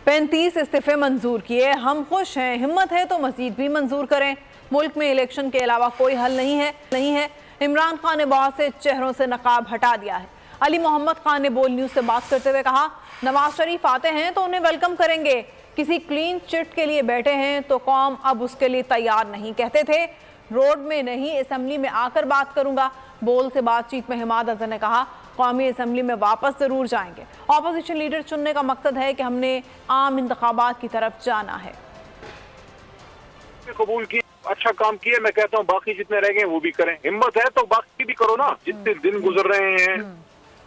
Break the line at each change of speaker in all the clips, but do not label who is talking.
35 इस्तीफे मंजूर किए, हम खुश हैं, हिम्मत है तो मजीद भी मंजूर करें। मुल्क में इलेक्शन के अलावा कोई हल नहीं है। इमरान खान ने बहुत से चेहरों से नकाब हटा दिया है। अली मोहम्मद खान ने बोल न्यूज से बात करते हुए कहा, नवाज शरीफ आते हैं तो उन्हें वेलकम करेंगे। किसी क्लीन चिट के लिए बैठे हैं तो कौम अब उसके लिए तैयार नहीं। कहते थे रोड में नहीं असेंबली में आकर बात करूंगा। बोल से बातचीत में हिमाद अजहर ने कहा, कौमी असेंबली में वापस जरूर जाएंगे। ऑपोजिशन लीडर चुनने का मकसद है कि हमने आम इंतखाबात की तरफ जाना है।
कबूल किया, अच्छा काम किया। मैं कहता हूँ बाकी जितने रह गए वो भी करें। हिम्मत है तो बाकी भी करो ना। जितने दिन गुजर रहे हैं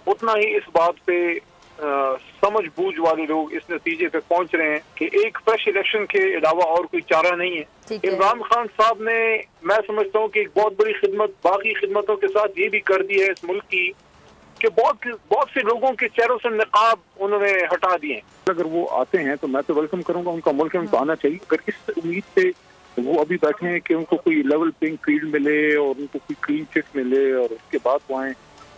उतना ही इस बात पे समझ बूझ वाले लोग इस नतीजे पे पहुंच रहे हैं कि एक फ्रेश इलेक्शन के अलावा और कोई चारा नहीं है। इमरान खान साहब ने, मैं समझता हूँ कि एक बहुत बड़ी खिदमत बाकी खिदमतों के साथ ये भी कर दी है इस मुल्क की कि बहुत से लोगों के चेहरों से नकाब उन्होंने हटा दिए। अगर वो आते हैं तो मैं तो वेलकम करूंगा। उनका मुल्क में तो आना चाहिए। अगर इस उम्मीद से वो अभी बैठे हैं कि उनको कोई लेवल प्लेइंग फील्ड मिले और उनको कोई क्लीन चिट मिले और उसके बाद वो आए,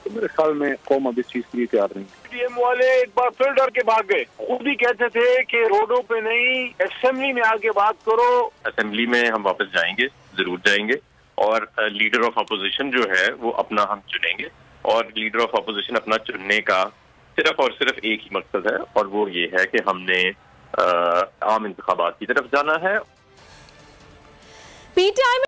तो मेरे ख्याल में कौम अब इस चीज के लिए तैयार नहीं। पीएम वाले एक बार फिर डर के भाग गए। खुद ही कहते थे कि रोडों पे नहीं असेंबली में आके बात करो।
असेंबली में हम वापस जाएंगे, जरूर जाएंगे। और लीडर ऑफ अपोजिशन जो है वो अपना हम चुनेंगे। और लीडर ऑफ अपोजिशन अपना चुनने का सिर्फ और सिर्फ एक ही मकसद है और वो ये है कि हमने आम इंतखाबात की तरफ जाना है।
पीटीआई